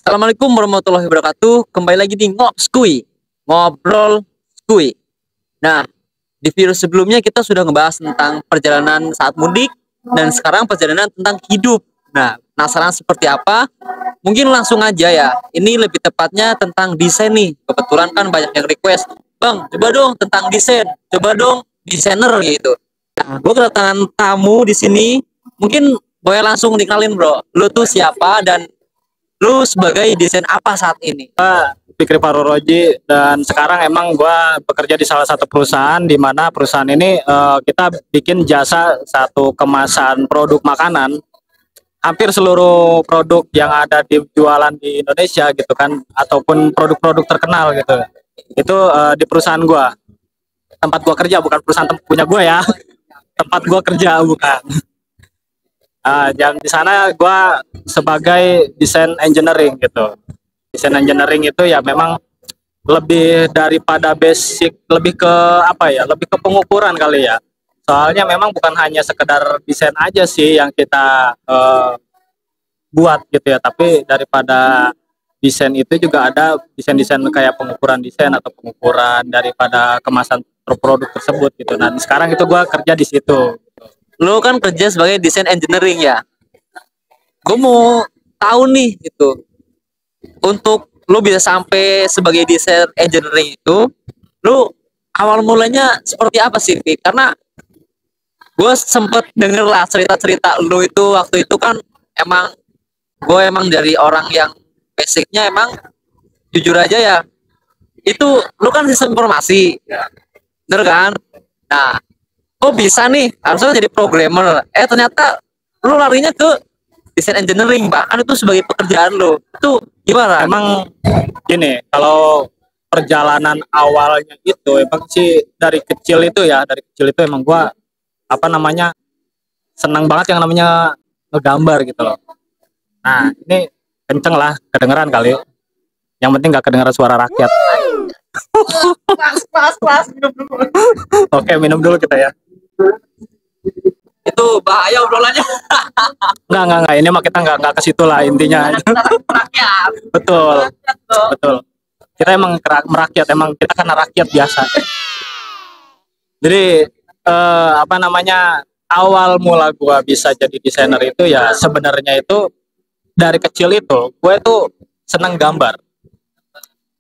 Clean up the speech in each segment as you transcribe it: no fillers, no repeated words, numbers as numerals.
Assalamualaikum warahmatullahi wabarakatuh. Kembali lagi di Ngobrol Skui. Nah, di video sebelumnya kita sudah ngebahas tentang perjalanan saat mudik dan sekarang perjalanan tentang hidup. Nah, penasaran seperti apa? Mungkin langsung aja ya. Ini lebih tepatnya tentang desain nih. Kebetulan kan banyak yang request, "Bang, coba dong tentang desain. Coba dong desainer," gitu. Nah, gue kedatangan tamu di sini. Mungkin boleh langsung dikenalin, Bro. Lu tuh siapa dan lu sebagai desain apa saat ini? Fikri Faroroji, dan sekarang emang gua bekerja di salah satu perusahaan di mana perusahaan ini kita bikin jasa satu kemasan produk makanan. Hampir seluruh produk yang ada di jualan di Indonesia gitu kan, ataupun produk-produk terkenal gitu. Itu di perusahaan gua. Tempat gua kerja, bukan perusahaan punya gua ya. Tempat gua kerja bukan. Dan di sana gue sebagai desain engineering gitu. Desain engineering itu ya memang lebih daripada basic, lebih ke apa ya, lebih ke pengukuran kali ya. Soalnya memang bukan hanya sekedar desain aja sih yang kita buat gitu ya, tapi daripada desain itu juga ada desain-desain kayak pengukuran desain atau pengukuran daripada kemasan produk tersebut gitu. Dan sekarang itu gue kerja di situ. Lu kan kerja sebagai desain engineering ya. Gue mau tahu nih gitu. Untuk lu bisa sampai sebagai desain engineering itu, lu awal mulanya seperti apa sih, Pi? Karena gue sempet denger lah cerita-cerita lu itu waktu itu kan gue emang dari orang yang basicnya emang jujur aja ya. Itu lu kan sistem informasi, bener kan? Nah, kok bisa nih harusnya jadi programmer, ternyata lu larinya ke desain engineering, bahkan itu sebagai pekerjaan lu. Itu gimana? Emang gini, kalau perjalanan awalnya itu emang sih dari kecil itu emang gua senang banget yang namanya ngegambar gitu loh. Nah, ini kenceng lah, kedengeran kali. Yang penting gak kedengeran suara rakyat. Kelas minum dulu. Oke, minum dulu kita ya. Itu bahaya obrolannya. Enggak. Ini mah kita enggak ke situ lah intinya. Rakyat. Betul. Kita emang merakyat, emang kita karena rakyat biasa. Jadi awal mula gua bisa jadi desainer itu ya sebenarnya itu dari kecil itu gue tuh seneng gambar.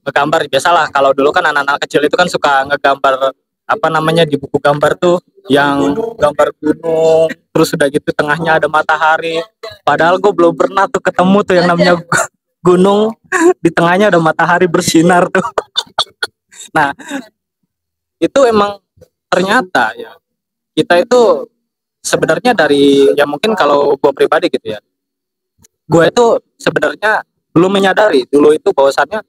Ngegambar biasalah, kalau dulu kan anak-anak kecil itu kan suka ngegambar di buku gambar tuh yang gambar gunung, terus udah gitu tengahnya ada matahari, padahal gue belum pernah tuh ketemu tuh yang namanya gunung di tengahnya ada matahari bersinar tuh. Nah, itu emang ternyata ya kita itu sebenarnya dari ya mungkin kalau gue pribadi gitu ya, gue itu sebenarnya belum menyadari dulu itu bahwasannya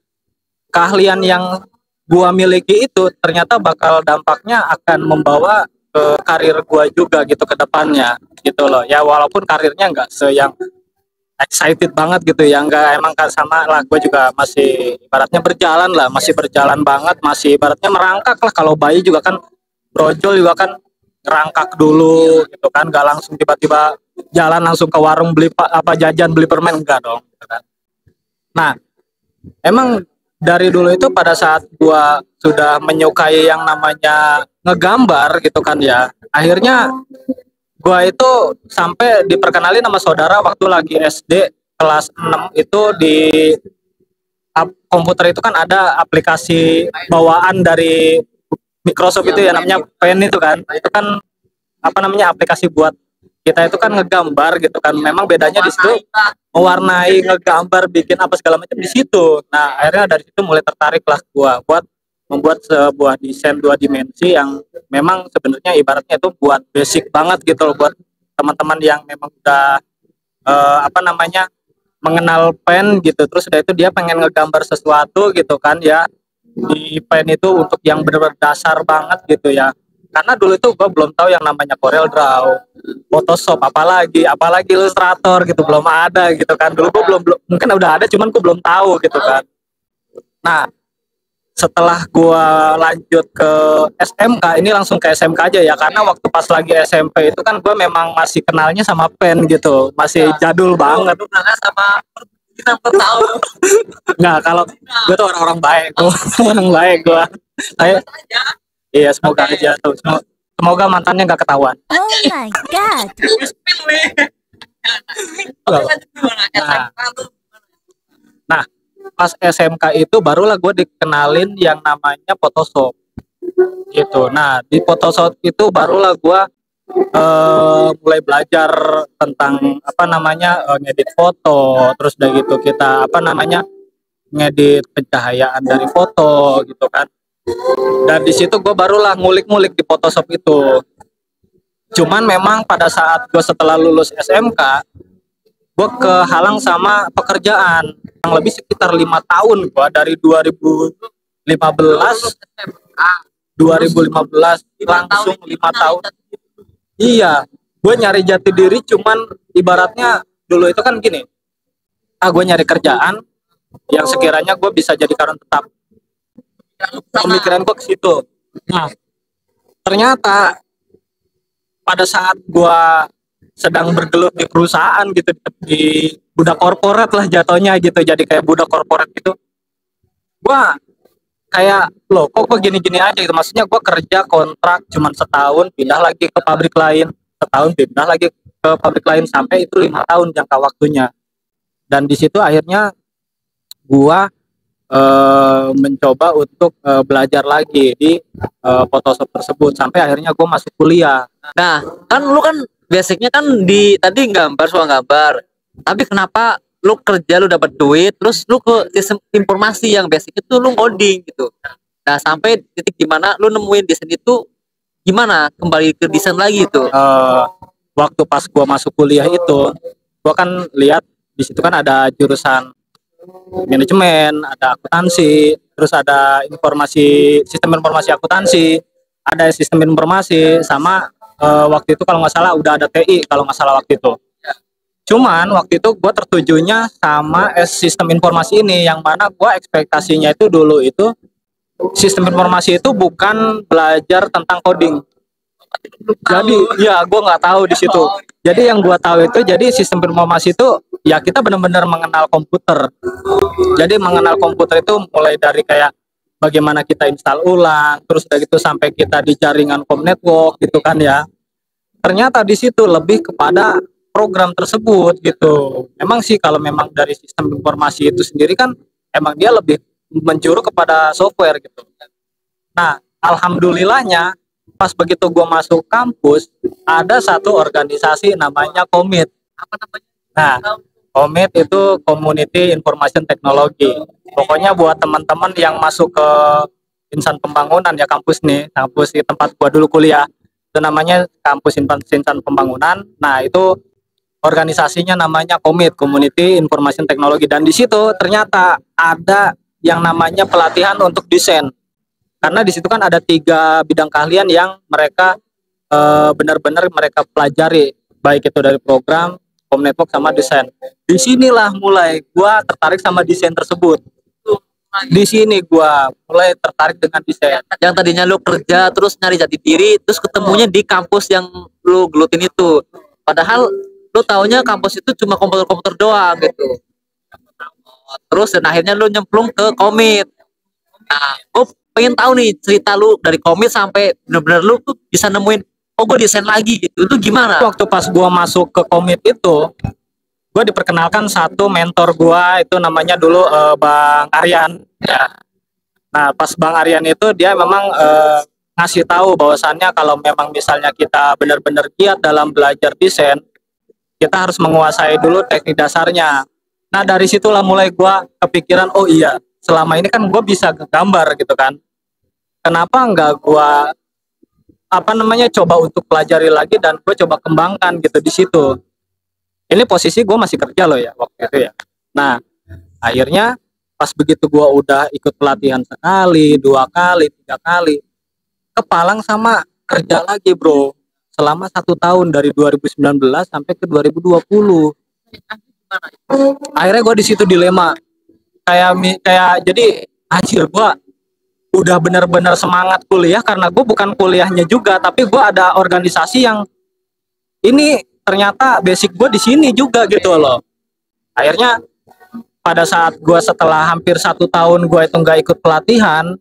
keahlian yang gua miliki itu ternyata bakal dampaknya akan membawa ke karir gua juga gitu ke depannya gitu loh ya, walaupun karirnya nggak yang excited banget gitu ya, nggak, emang kan sama lah, gue juga masih ibaratnya masih berjalan banget, masih ibaratnya merangkak lah. Kalau bayi juga kan brojol juga kan ngerangkak dulu gitu kan, nggak langsung tiba-tiba jalan langsung ke warung beli jajan beli permen, enggak dong gitu kan. Nah, emang dari dulu itu pada saat gua sudah menyukai yang namanya ngegambar gitu kan ya, akhirnya gua itu sampai diperkenalin sama saudara waktu lagi SD kelas 6 itu di komputer itu kan ada aplikasi bawaan dari Microsoft itu ya namanya Pen itu kan aplikasi buat kita itu kan ngegambar gitu kan. Memang bedanya di situ mewarnai, ngegambar, bikin apa segala macam di situ. Nah, akhirnya dari situ mulai tertarik lah gua buat membuat sebuah desain 2 dimensi yang memang sebenarnya ibaratnya itu buat basic banget gitu loh, buat teman-teman yang memang udah mengenal pen gitu, terus udah itu dia pengen ngegambar sesuatu gitu kan ya di pen itu untuk yang benar-benar dasar banget gitu ya. Karena dulu itu gue belum tahu yang namanya Corel Draw, Photoshop, apalagi Illustrator gitu, belum ada gitu kan. Dulu gue belum mungkin udah ada, cuman gue belum tahu gitu kan. Nah, setelah gue lanjut ke SMK, ini langsung ke SMK aja ya, karena waktu pas lagi SMP itu kan gue memang masih kenalnya sama pen gitu, masih jadul banget. Sama Kenapa tahu? Nggak, kalau gue tuh orang-orang baik, gue orang baik gue. Saya, iya semoga aja tuh, semoga mantannya nggak ketahuan. Oh my god. Nah, nah, pas SMK itu barulah gue dikenalin yang namanya Photoshop gitu. Nah, di Photoshop itu barulah gue mulai belajar tentang apa namanya ngedit foto, terus udah gitu kita apa namanya ngedit pencahayaan dari foto gitu kan. Dan di situ gue barulah ngulik-ngulik di Photoshop itu. Cuman memang pada saat gue setelah lulus SMK, gue kehalang sama pekerjaan yang lebih sekitar 5 tahun. Gue dari 2015 langsung 5 tahun. Iya, gue nyari jati diri, cuman ibaratnya dulu itu kan gini, gue nyari kerjaan yang sekiranya gue bisa jadi karyawan tetap. Pemikiran gue ke situ. Nah, ternyata pada saat gue sedang bergelut di perusahaan gitu, di budak korporat lah jatuhnya gitu, jadi kayak budak korporat gitu, gue kayak loh kok gini-gini aja gitu. Maksudnya gue kerja kontrak cuman setahun, pindah lagi ke pabrik lain, setahun pindah lagi ke pabrik lain, sampai itu 5 tahun jangka waktunya. Dan di situ akhirnya gue mencoba untuk belajar lagi di Photoshop tersebut, sampai akhirnya gue masuk kuliah. Nah, kan lu kan basicnya kan di tadi gambar, suka gambar. Tapi kenapa lu kerja, lu dapat duit, terus lu ke sistem informasi yang basic itu lu coding gitu. Nah, sampai titik dimana lu nemuin desain itu, gimana kembali ke desain lagi itu? Waktu pas gua masuk kuliah itu, gua kan lihat di situ kan ada jurusan manajemen, ada akuntansi, terus ada sistem informasi akuntansi, ada sistem informasi, sama waktu itu kalau nggak salah udah ada TI kalau nggak salah waktu itu. Cuman waktu itu gue tertujunya sama sistem informasi ini, yang mana gue ekspektasinya itu dulu itu sistem informasi itu bukan belajar tentang coding. Jadi ya gue nggak tahu di situ. Jadi yang gue tahu itu, jadi sistem informasi itu ya kita benar-benar mengenal komputer. Jadi mengenal komputer itu mulai dari kayak bagaimana kita install ulang, terus udah gitu sampai kita di jaringan com network gitu kan ya. Ternyata di situ lebih kepada program tersebut gitu. Memang sih kalau memang dari sistem informasi itu sendiri kan emang dia lebih menjuru kepada software gitu. Nah, alhamdulillahnya pas begitu gue masuk kampus, ada satu organisasi namanya Komit. Apa namanya? Nah, Komit itu Community Information Technology. Pokoknya buat teman-teman yang masuk ke insan pembangunan ya, kampus di tempat gua dulu kuliah, itu namanya kampus insan pembangunan. Nah, itu organisasinya namanya Komit, Community Information Technology, dan di situ ternyata ada yang namanya pelatihan untuk desain. Karena di situ kan ada 3 bidang keahlian yang mereka benar-benar mereka pelajari, baik itu dari program, com network sama desain. Di sinilah mulai gua tertarik sama desain tersebut. Di sini gua mulai tertarik dengan desain. Yang tadinya lu kerja terus nyari jati diri, terus ketemunya di kampus yang lu gelutin itu. Padahal lu taunya kampus itu cuma komputer-komputer doang gitu. Terus dan akhirnya lu nyemplung ke Komit. Nah, gue pengen tahu nih cerita lu dari Komit sampai bener-bener lu tuh bisa nemuin, oh gue desain lagi gitu. Itu gimana? Waktu pas gua masuk ke Komit itu, gua diperkenalkan satu mentor gua, itu namanya dulu Bang Aryan ya. Nah, pas Bang Aryan itu dia memang ngasih tahu bahwasannya kalau memang misalnya kita benar-benar giat dalam belajar desain, kita harus menguasai dulu teknik dasarnya. Nah, dari situlah mulai gua kepikiran, oh iya, selama ini kan gue bisa gambar gitu kan, kenapa enggak gua coba untuk pelajari lagi dan gue coba kembangkan gitu di situ. Ini posisi gue masih kerja loh ya waktu itu ya. Nah, akhirnya pas begitu gue udah ikut pelatihan sekali, 2 kali, 3 kali, kepalang sama kerja lagi bro, selama 1 tahun dari 2019 sampai ke 2020. Akhirnya gue di situ dilema, kayak jadi anjir, gue udah benar-benar semangat kuliah karena gue bukan kuliahnya juga, tapi gue ada organisasi yang ini ternyata basic gue di sini juga gitu loh. Akhirnya pada saat gue setelah hampir 1 tahun gue itu nggak ikut pelatihan,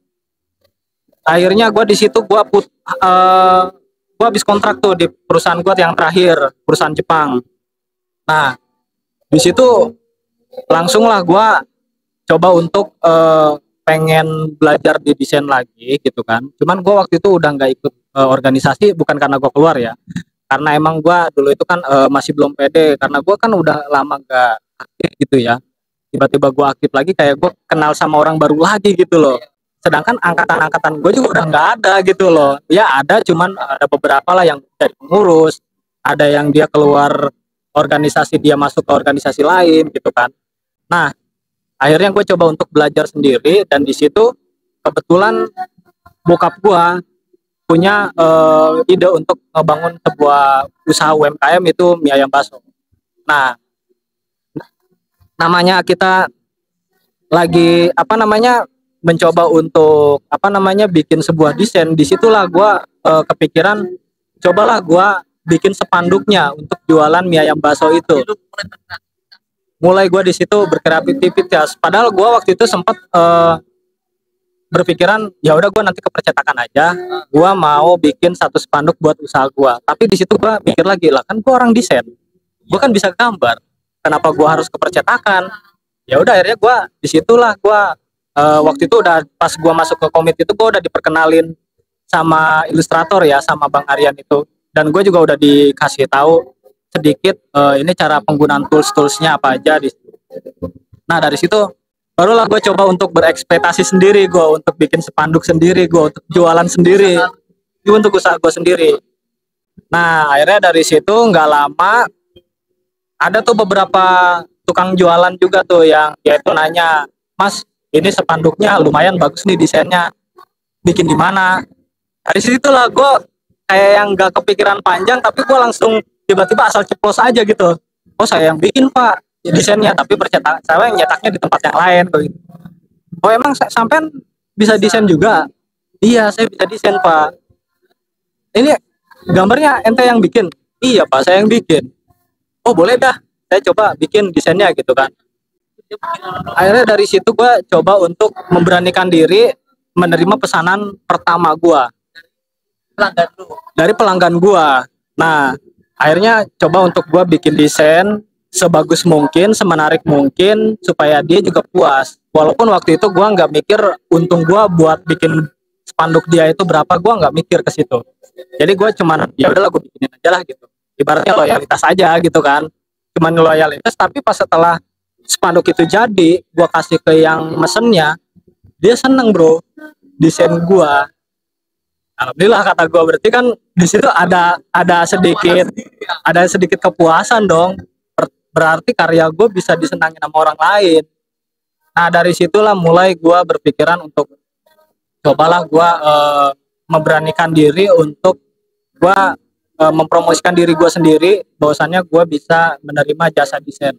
akhirnya gue di situ gue habis kontrak tuh di perusahaan gue yang terakhir, perusahaan Jepang. Nah di situ langsung lah gue coba untuk pengen belajar di desain lagi gitu kan. Cuman gue waktu itu udah nggak ikut organisasi, bukan karena gue keluar ya, karena emang gue dulu itu kan masih belum pede, karena gue kan udah lama gak aktif gitu ya. Tiba-tiba gue aktif lagi, kayak gue kenal sama orang baru lagi gitu loh. Sedangkan angkatan-angkatan gue juga udah nggak ada gitu loh. Ya ada, cuman ada beberapa lah yang jadi pengurus, ada yang dia keluar organisasi, dia masuk ke organisasi lain gitu kan. Nah akhirnya gue coba untuk belajar sendiri, dan di situ kebetulan bokap gue punya ide untuk ngebangun sebuah usaha UMKM, itu mie ayam bakso. Nah namanya kita lagi mencoba untuk bikin sebuah desain, disitulah gue kepikiran, cobalah gue bikin spanduknya untuk jualan mie ayam bakso itu. Mulai gue di situ berkreativitas, padahal gue waktu itu sempat berpikiran ya udah gue nanti ke percetakan aja, gue mau bikin satu spanduk buat usaha gue. Tapi di situ gue pikir lagi, lah kan gue orang desain, gue kan bisa gambar, kenapa gue harus ke percetakan? Ya udah akhirnya gue disitulah gue waktu itu udah pas gue masuk ke komite itu, gue udah diperkenalin sama ilustrator ya, sama Bang Aryan itu, dan gue juga udah dikasih tahu sedikit ini cara penggunaan toolsnya apa aja di situ. Nah dari situ barulah gue coba untuk berekspektasi sendiri, gue untuk bikin spanduk sendiri, gue untuk jualan sendiri, gue untuk usaha gue sendiri. Nah akhirnya dari situ nggak lama ada tuh beberapa tukang jualan juga tuh yang dia itu nanya, Mas ini spanduknya lumayan bagus nih desainnya, bikin di mana? Dari situ lah gue kayak yang nggak kepikiran panjang, tapi gue langsung tiba-tiba asal ceplos aja gitu. Oh saya yang bikin Pak desainnya, tapi saya yang nyetaknya di tempat yang lain gitu. Oh emang sampean bisa desain juga? Iya saya bisa desain Pak. Ini gambarnya ente yang bikin? Iya Pak saya yang bikin. Oh boleh dah, saya coba bikin desainnya gitu kan. Akhirnya dari situ gue coba untuk memberanikan diri menerima pesanan pertama gue dari pelanggan gue. Nah akhirnya coba untuk gue bikin desain sebagus mungkin, semenarik mungkin, supaya dia juga puas. Walaupun waktu itu gue nggak mikir untung gue buat bikin spanduk dia itu berapa, gue nggak mikir ke situ. Jadi gue cuman ya udahlah gue bikinin aja lah gitu. Ibaratnya loyalitas aja gitu kan, cuman loyalitas. Tapi pas setelah spanduk itu jadi, gue kasih ke yang mesennya, dia seneng bro desain gue. Alhamdulillah kata gue, berarti kan di situ ada sedikit kepuasan dong. Berarti karya gue bisa disenangin sama orang lain. Nah dari situlah mulai gue berpikiran untuk cobalah gue memberanikan diri untuk gue mempromosikan diri gue sendiri, bahwasannya gue bisa menerima jasa desain.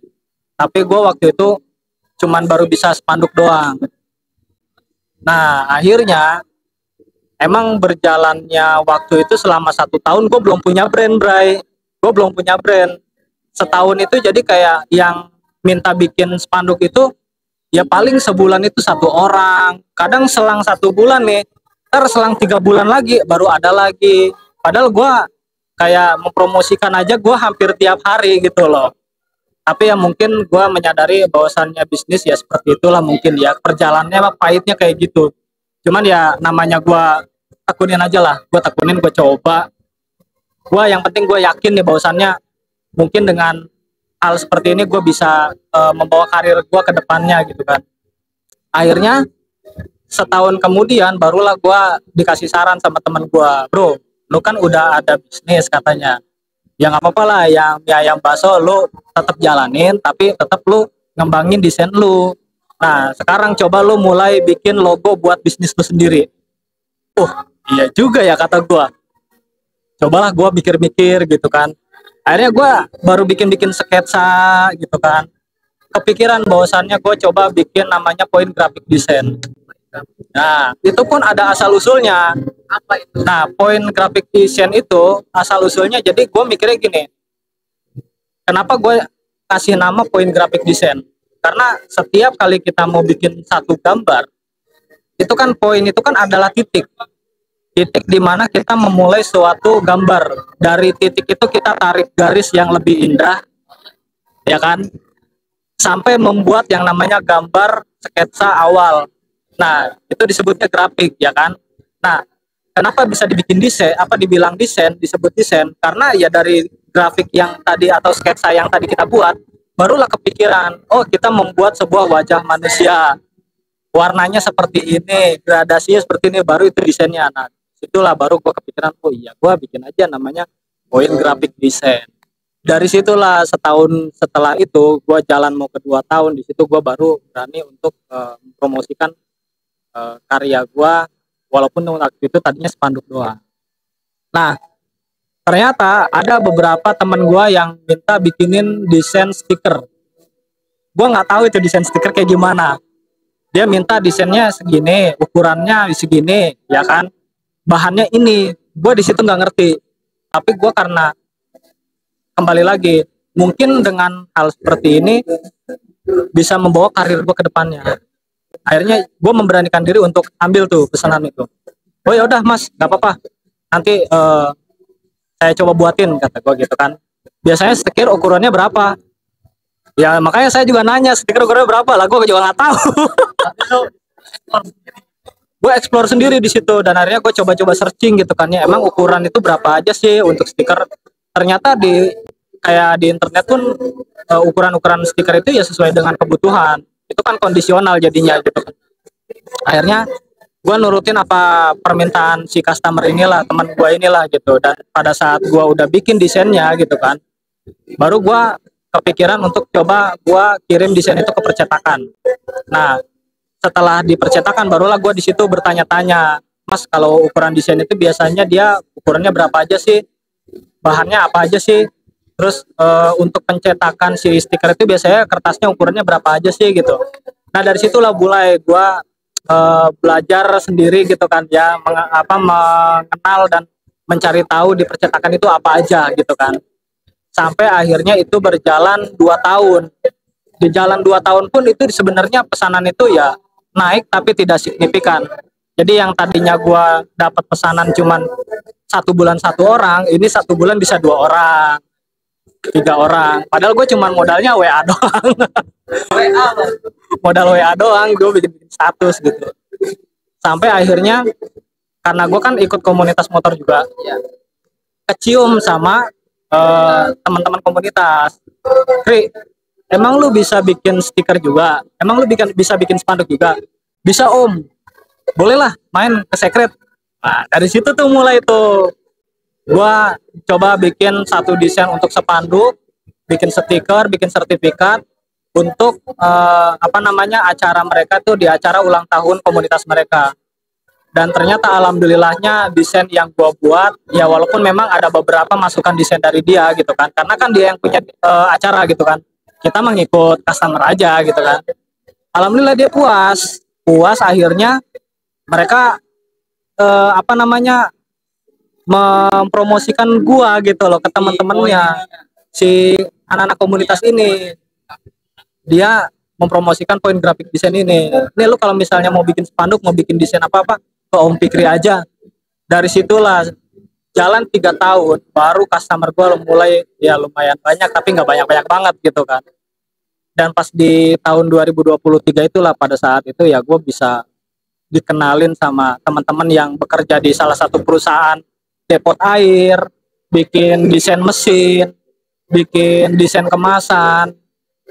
Tapi gue waktu itu cuman baru bisa spanduk doang. Nah akhirnya emang berjalannya waktu itu selama 1 tahun gue belum punya brand, Bray. Gue belum punya brand. Setahun itu jadi kayak yang minta bikin spanduk itu ya paling sebulan itu 1 orang. Kadang selang 1 bulan nih, ntar selang 3 bulan lagi baru ada lagi. Padahal gue kayak mempromosikan aja gue hampir tiap hari gitu loh. Tapi ya mungkin gue menyadari bahwasannya bisnis ya seperti itulah, mungkin ya perjalanannya pahitnya kayak gitu. Cuman ya namanya gue tekunin aja lah, gue tekunin, gue coba. Gue yang penting gue yakin nih bahwasannya mungkin dengan hal seperti ini gue bisa membawa karir gue ke depannya gitu kan. Akhirnya setahun kemudian barulah gue dikasih saran sama teman gue, bro lu kan udah ada bisnis katanya, ya nggak apa-apa lah, yang mie ayam bakso lu tetap jalanin, tapi tetap lu ngembangin desain lu. Nah sekarang coba lu mulai bikin logo buat bisnis lu sendiri. Iya juga ya kata gue. Cobalah gue mikir-mikir gitu kan. Akhirnya gue baru bikin sketsa gitu kan. Kepikiran bahwasannya gue coba bikin namanya point graphic design. Nah itu pun ada asal usulnya. Apa itu? Nah point graphic design itu asal usulnya, jadi gue mikirnya gini, kenapa gue kasih nama point graphic design? karena setiap kali kita mau bikin satu gambar itu kan poin itu kan adalah titik di mana kita memulai suatu gambar. Dari titik itu kita tarik garis yang lebih indah, ya kan, sampai membuat yang namanya gambar sketsa awal. Nah, itu disebutnya grafik, ya kan. Nah, kenapa bisa dibikin desain, dibilang desain, disebut desain, karena ya dari grafik yang tadi atau sketsa yang tadi kita buat, barulah kepikiran, oh kita membuat sebuah wajah manusia, warnanya seperti ini, gradasinya seperti ini, baru itu desainnya. Nah, situlah baru gua kepikiran, oh iya gua bikin aja namanya poin grafik desain. Dari situlah setahun setelah itu gua jalan mau ke 2 tahun, di situ gua baru berani untuk mempromosikan karya gua, walaupun waktu itu tadinya spanduk doang. Nah, ternyata ada beberapa teman gua yang minta bikinin desain stiker. Gua nggak tahu itu desain stiker kayak gimana. Dia minta desainnya segini, ukurannya segini, ya kan, bahannya ini. Gua di situ nggak ngerti, tapi gua karena kembali lagi mungkin dengan hal seperti ini bisa membawa karir gua ke depannya. Akhirnya gue memberanikan diri untuk ambil tuh pesanan itu. Oh ya udah mas, nggak apa-apa, nanti saya coba buatin, kata gue gitu kan. Biasanya stiker ukurannya berapa? Ya makanya saya juga nanya stiker ukurannya berapa lah, gue juga nggak tahu. Gue explore sendiri di situ, dan akhirnya gue coba-coba searching gitu kan ya, emang ukuran itu berapa aja sih untuk stiker. Ternyata kayak di internet pun ukuran-ukuran stiker itu ya sesuai dengan kebutuhan. Itu kan kondisional jadinya gitu kan. Akhirnya gue nurutin apa permintaan si customer inilah, teman gue inilah gitu. Dan pada saat gue udah bikin desainnya gitu kan, baru gue kepikiran untuk coba gue kirim desain itu ke percetakan. Nah, setelah di percetakan barulah gue di situ bertanya-tanya, mas kalau ukuran desain itu biasanya dia ukurannya berapa aja sih, bahannya apa aja sih, terus untuk pencetakan si stiker itu biasanya kertasnya ukurannya berapa aja sih gitu. Nah dari situlah mulai gue belajar sendiri gitu kan ya, mengenal dan mencari tahu di percetakan itu apa aja gitu kan. Sampai akhirnya itu berjalan 2 tahun. Di jalan 2 tahun pun itu sebenarnya pesanan itu ya naik tapi tidak signifikan. Jadi yang tadinya gue dapat pesanan cuman 1 bulan 1 orang, ini 1 bulan bisa 2 orang, 3 orang. Padahal gue cuman modalnya WA doang. Modal WA doang, gue bikin status gitu. Sampai akhirnya karena gue kan ikut komunitas motor juga, kecium sama teman-teman komunitas. Kri, emang lu bisa bikin stiker juga? Emang lu bisa bikin spanduk juga? Bisa om. Bolehlah main ke Secret. Nah dari situ tuh mulai tuh gua coba bikin satu desain untuk spanduk, bikin stiker, bikin sertifikat untuk acara mereka tuh, di acara ulang tahun komunitas mereka. Dan ternyata alhamdulillahnya desain yang gua buat ya, walaupun memang ada beberapa masukan desain dari dia gitu kan, karena kan dia yang punya acara gitu kan, kita mengikut customer aja gitu kan. Alhamdulillah dia puas akhirnya mereka mempromosikan gua gitu loh ke teman-temannya. Si anak-anak komunitas ini dia mempromosikan poin grafik desain ini. Ini lu kalau misalnya mau bikin spanduk, mau bikin desain apa-apa, ke Om Fikri aja. Dari situlah jalan 3 tahun baru customer gua mulai ya lumayan banyak, tapi nggak banyak-banyak banget gitu kan. Dan pas di tahun 2023 itulah, pada saat itu ya gue bisa dikenalin sama teman-teman yang bekerja di salah satu perusahaan depot air, bikin desain mesin, bikin desain kemasan.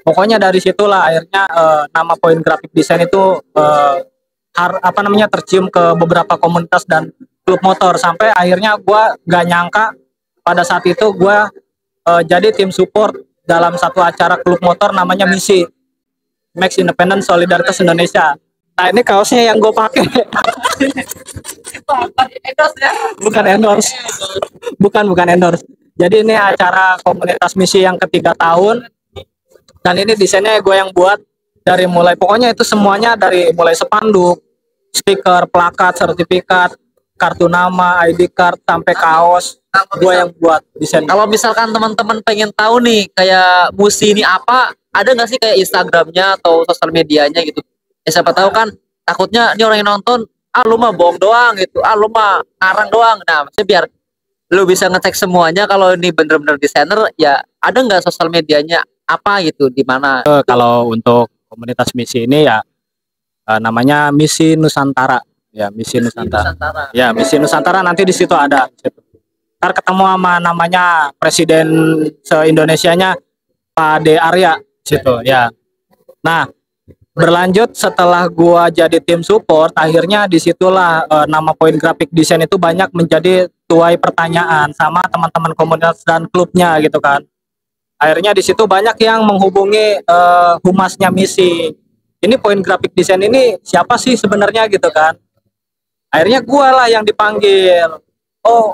Pokoknya dari situlah akhirnya nama poin grafik desain itu tercium ke beberapa komunitas dan klub motor, sampai akhirnya gue gak nyangka pada saat itu gue jadi tim support dalam satu acara klub motor namanya Misi, Max Independent Solidaritas Indonesia. Nah ini kaosnya yang gue pakai. Bukan endorse. Bukan endorse. Jadi ini acara komunitas Misi yang ke-3 tahun. Dan ini desainnya gue yang buat dari mulai, pokoknya itu semuanya dari mulai spanduk, stiker, plakat, sertifikat, kartu nama, ID card, sampai kaos. gue yang buat desain. Kalau misalkan teman-teman pengen tahu nih kayak Musi ini apa, ada nggak sih kayak Instagramnya atau sosial medianya gitu? Siapa tahu kan takutnya ini orang yang nonton, ah lu mah bohong doang gitu, ah lu mah ngarang doang. Nah, maksudnya biar lu bisa ngecek semuanya kalau ini bener-bener desainer, ya ada nggak sosial medianya apa gitu, di mana? Kalau untuk komunitas misi ini ya namanya Misi Nusantara. Ya, Misi Nusantara. Ya, Misi Nusantara, nanti di situ ada. Ntar ketemu sama namanya Presiden se-Indonesianya Pak D. Arya situ ya. Nah, berlanjut setelah gua jadi tim support, akhirnya disitulah nama Point Graphic Design itu banyak menjadi tuai pertanyaan sama teman-teman komunitas dan klubnya gitu kan. Akhirnya di situ banyak yang menghubungi humasnya misi. Ini Point Graphic Design ini siapa sih sebenarnya gitu kan? Akhirnya gua lah yang dipanggil. Oh,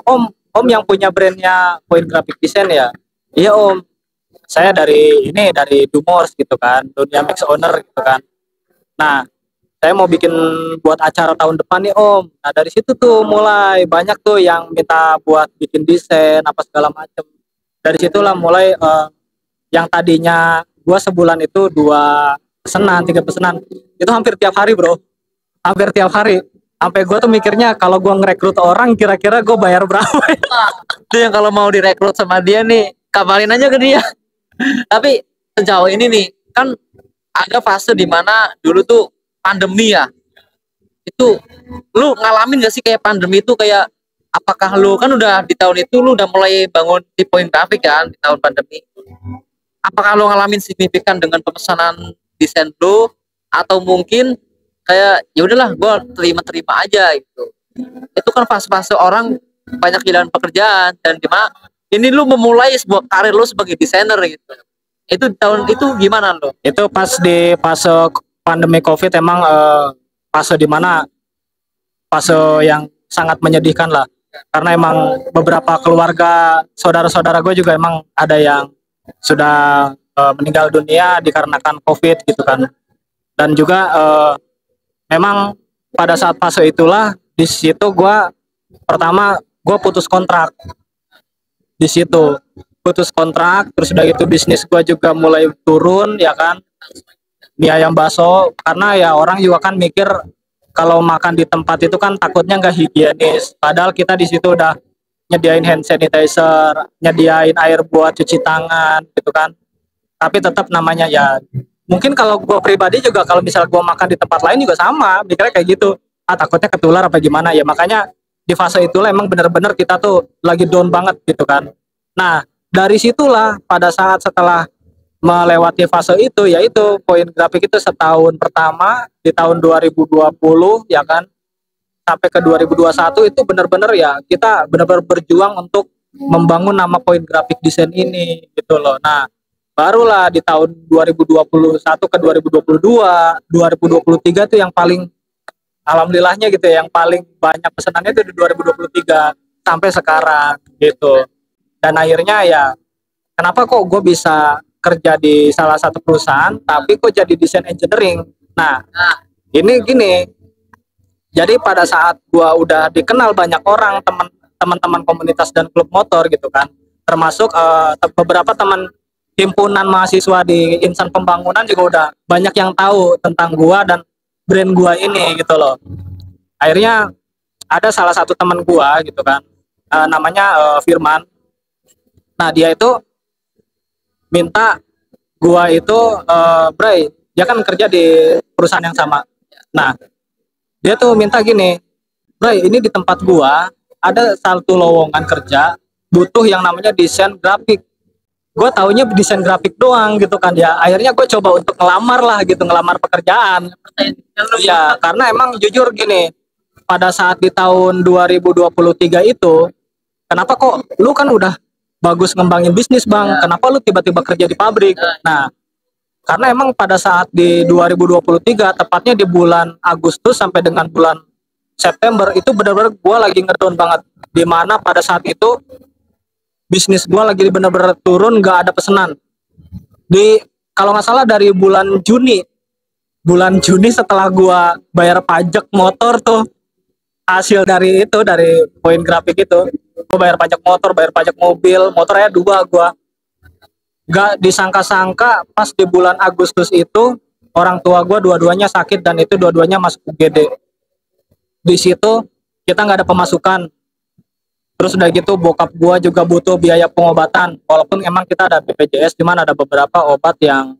Om yang punya brandnya Point Graphic Design ya? Iya Om. Saya dari Dumors gitu kan, Dunia Mix Owner gitu kan. Nah, saya mau bikin buat acara tahun depan nih Om. Nah, dari situ tuh mulai banyak tuh yang minta buat bikin desain apa segala macem. Dari situlah mulai yang tadinya gua sebulan itu 2 pesanan 3 pesanan itu hampir tiap hari bro, hampir tiap hari. Sampai gue tuh mikirnya kalau gue ngerekrut orang kira-kira gue bayar berapa ya? Itu yang kalau mau direkrut sama dia nih, kabarin aja ke dia. Tapi sejauh ini nih kan ada fase di mana dulu tuh pandemi ya. Itu lu ngalamin gak sih kayak pandemi itu, kayak apakah lu kan udah di tahun itu lu udah mulai bangun di Point Graphic kan di tahun pandemi. Apakah lu ngalamin signifikan dengan pemesanan desain lu, atau mungkin kayak ya udahlah gue terima aja gitu? Itu kan fase-fase orang banyak kehilangan pekerjaan, dan dimana ini lu memulai sebuah karir lu sebagai desainer gitu. Itu tahun itu gimana lo? Itu pas di fase pandemi COVID emang fase dimana fase yang sangat menyedihkan lah, karena emang beberapa keluarga saudara-saudara gue juga emang ada yang sudah meninggal dunia dikarenakan COVID gitu kan. Dan juga memang pada saat fase itulah di situ pertama gue putus kontrak. Di situ putus kontrak, terus udah gitu bisnis gue juga mulai turun ya kan. Mie ayam bakso, karena ya orang juga kan mikir kalau makan di tempat itu kan takutnya nggak higienis. Padahal kita di situ udah nyediain hand sanitizer, nyediain air buat cuci tangan gitu kan. Tapi tetap namanya ya, mungkin kalau gue pribadi juga kalau misal gue makan di tempat lain juga sama mikirnya kayak gitu, takutnya ketular apa gimana ya. Makanya di fase itulah emang bener-bener kita tuh lagi down banget gitu kan. Nah dari situlah pada saat setelah melewati fase itu, yaitu Point Graphic itu setahun pertama di tahun 2020 ya kan, sampai ke 2021 itu bener-bener ya kita bener-bener berjuang untuk membangun nama Point Graphic Design ini gitu loh. Nah barulah di tahun 2021 ke 2022, 2023 tuh yang paling alhamdulillahnya gitu ya, yang paling banyak pesanannya itu di 2023 sampai sekarang gitu. Dan akhirnya ya kenapa kok gue bisa kerja di salah satu perusahaan tapi kok jadi desain engineering. Nah ini gini, jadi pada saat gue udah dikenal banyak orang, teman-teman komunitas dan klub motor gitu kan, termasuk beberapa teman himpunan mahasiswa di Insan Pembangunan juga udah banyak yang tahu tentang gua dan brand gua ini gitu loh. Akhirnya ada salah satu teman gua gitu kan, namanya Firman. Nah dia itu minta gua itu Bray, dia kan kerja di perusahaan yang sama. Nah dia tuh minta gini, Bray ini di tempat gua ada satu lowongan kerja butuh yang namanya desain grafik. Gue taunya desain grafik doang gitu kan ya. Akhirnya gue coba untuk ngelamar lah gitu, ngelamar pekerjaan ya, karena emang jujur gini, pada saat di tahun 2023 itu kenapa kok lu kan udah bagus ngembangin bisnis bang, kenapa lu tiba-tiba kerja di pabrik? Nah karena emang pada saat di 2023 tepatnya di bulan Agustus sampai dengan bulan September itu benar-benar gue lagi ngedown banget, dimana pada saat itu bisnis gue lagi bener-bener turun, nggak ada pesanan. Kalau nggak salah dari bulan Juni setelah gue bayar pajak motor tuh, hasil dari Point Graphic itu Gue bayar pajak motor, bayar pajak mobil, motornya 2 gue. Gak disangka-sangka pas di bulan Agustus itu orang tua gue dua-duanya sakit dan itu dua-duanya masuk UGD. Di situ kita nggak ada pemasukan. Terus udah gitu bokap gue juga butuh biaya pengobatan. Walaupun emang kita ada BPJS, cuman ada beberapa obat yang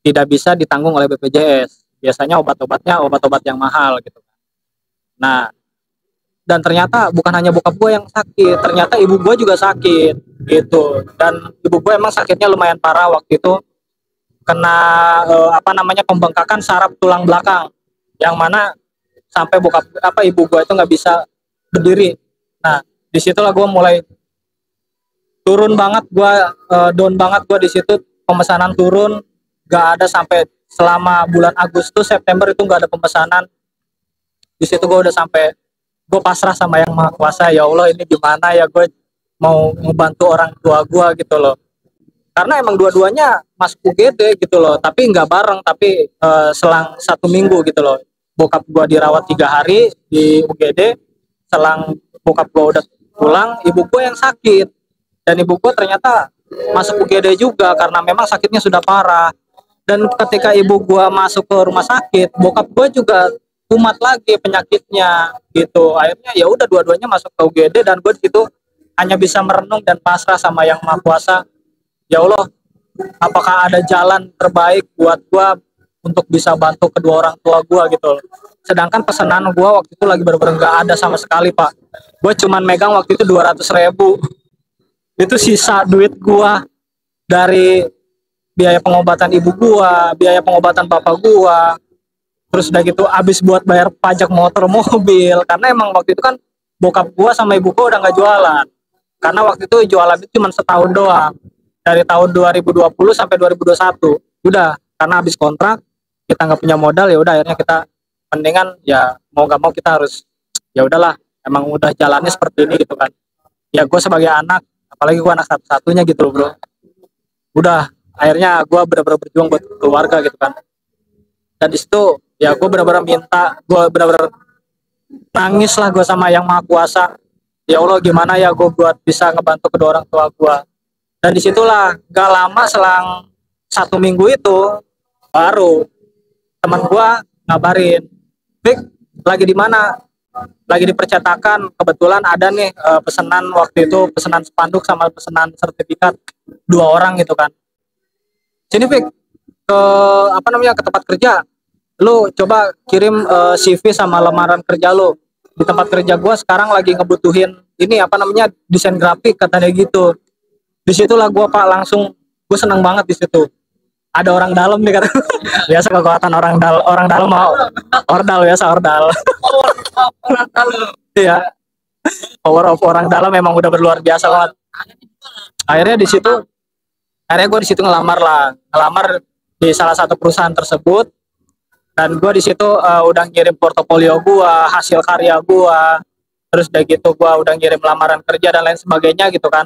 tidak bisa ditanggung oleh BPJS. Biasanya obat-obatnya obat-obat yang mahal gitu. Nah, dan ternyata bukan hanya bokap gue yang sakit, ternyata ibu gue juga sakit gitu. Dan ibu gue emang sakitnya lumayan parah waktu itu, kena pembengkakan saraf tulang belakang, yang mana sampai ibu gue itu nggak bisa berdiri. Nah, disitulah gue mulai turun banget, gue down banget gue di situ. Pemesanan turun, gak ada sampai selama bulan Agustus September itu gak ada pemesanan. Di situ gue udah sampai gue pasrah sama yang Maha Kuasa. Ya Allah, ini gimana ya, gue mau ngebantu orang tua gue gitu loh, karena emang dua-duanya masuk UGD gitu loh, tapi nggak bareng, tapi selang 1 minggu gitu loh. Bokap gue dirawat 3 hari di UGD, selang bokap gue udah pulang, ibu gue yang sakit, dan ibu gue ternyata masuk UGD juga karena memang sakitnya sudah parah. Dan ketika ibu gue masuk ke rumah sakit, bokap gue juga kumat lagi penyakitnya gitu. Akhirnya ya udah dua-duanya masuk ke UGD, dan gue gitu hanya bisa merenung dan pasrah sama yang Maha Kuasa. Ya Allah, apakah ada jalan terbaik buat gue untuk bisa bantu kedua orang tua gue gitu. Sedangkan pesanan gue waktu itu lagi bener-bener gak ada sama sekali, Pak. Gue cuman megang waktu itu 200.000. Itu sisa duit gue dari biaya pengobatan ibu gue, biaya pengobatan bapak gue. Terus udah gitu habis buat bayar pajak motor, mobil. Karena emang waktu itu kan bokap gua sama ibu gua udah nggak jualan. Karena waktu itu jualan itu cuma setahun doang. Dari tahun 2020 sampai 2021. Udah, karena habis kontrak, kita nggak punya modal, ya udah akhirnya kita mendingan ya mau nggak mau kita harus, ya udahlah, emang udah jalannya seperti ini gitu kan. Ya gue sebagai anak, apalagi gue anak satu-satunya gitu loh, bro. Udah, akhirnya gue benar-benar berjuang buat keluarga gitu kan. Dan di situ ya gue benar-benar minta, gue benar-benar nangis lah gue sama yang Maha Kuasa. Ya Allah, gimana ya gue buat bisa ngebantu kedua orang tua gue. Dan disitulah gak lama selang 1 minggu itu baru teman gue ngabarin, Vic, lagi di mana? Lagi di percetakan. Kebetulan ada nih pesanan waktu itu, pesanan spanduk sama pesanan sertifikat 2 orang gitu kan. Sini Vic, ke tempat kerja, lu coba kirim CV sama lamaran kerja lu. Di tempat kerja gua sekarang lagi ngebutuhin ini desain grafik, katanya gitu. Disitulah gua, Pak, langsung gue seneng banget di situ. Ada orang dalam nih kata. Biasa kekuatan orang dalam mau ordal, biasa ordal. Iya, power of orang dalam memang udah berluar biasa banget. Akhirnya gue di situ ngelamar di salah satu perusahaan tersebut. Dan gue di situ udah ngirim portofolio gue, hasil karya gue, terus udah gitu gue udah ngirim lamaran kerja dan lain sebagainya gitu kan.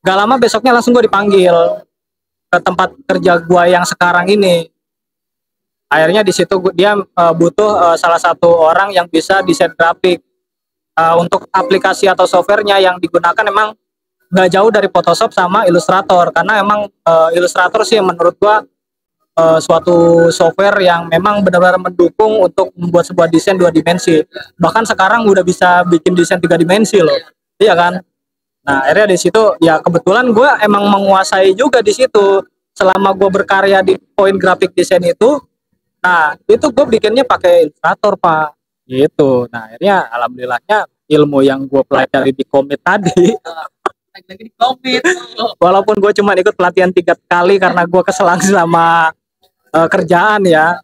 Gak lama besoknya langsung gue dipanggil ke tempat kerja gue yang sekarang ini. Akhirnya di situ dia butuh salah satu orang yang bisa desain grafik. Untuk aplikasi atau softwarenya yang digunakan emang gak jauh dari Photoshop sama Illustrator, karena emang Illustrator sih menurut gue suatu software yang memang benar-benar mendukung untuk membuat sebuah desain 2 dimensi. Bahkan sekarang udah bisa bikin desain 3 dimensi loh, iya kan? Nah akhirnya di situ ya kebetulan gue emang menguasai juga di situ selama gue berkarya di poin grafik desain itu. Nah itu gue bikinnya pakai Illustrator, Pak, gitu. Nah akhirnya alhamdulillahnya ilmu yang gue pelajari di komit tadi lagi di komit, walaupun gue cuma ikut pelatihan 3 kali karena gue keselang sama kerjaan ya,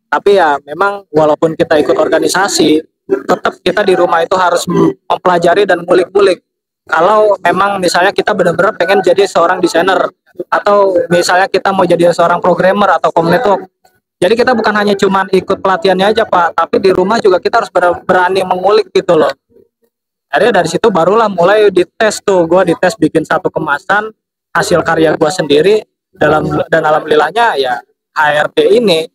tapi ya memang walaupun kita ikut organisasi, tetap kita di rumah itu harus mempelajari dan ngulik-ngulik. Kalau memang misalnya kita benar-benar pengen jadi seorang desainer, atau misalnya kita mau jadi seorang programmer atau network, jadi kita bukan hanya cuman ikut pelatihannya aja, Pak, tapi di rumah juga kita harus berani mengulik gitu loh. Akhirnya dari situ barulah mulai dites tuh, gue dites bikin satu kemasan hasil karya gue sendiri dan alhamdulillahnya ya HRD ini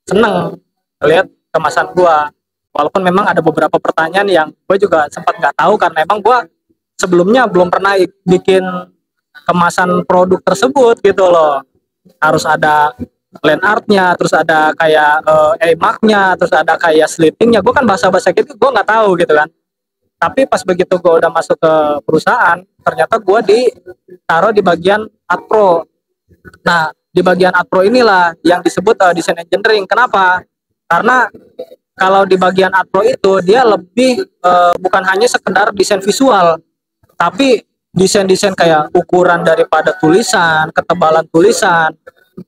seneng lihat kemasan gue. Walaupun memang ada beberapa pertanyaan yang gue juga sempat nggak tahu karena emang gue sebelumnya belum pernah bikin kemasan produk tersebut gitu loh. Harus ada land artnya, terus ada kayak emaknya, terus ada kayak sleepingnya. Gue kan bahasa-bahasa gitu gue nggak tahu gitu kan. Tapi pas begitu gue udah masuk ke perusahaan, ternyata gue ditaruh di bagian adpro. Nah, di bagian adpro inilah yang disebut design engineering. Kenapa? Karena kalau di bagian adpro itu dia lebih bukan hanya sekedar desain visual, tapi desain-desain kayak ukuran daripada tulisan, ketebalan tulisan,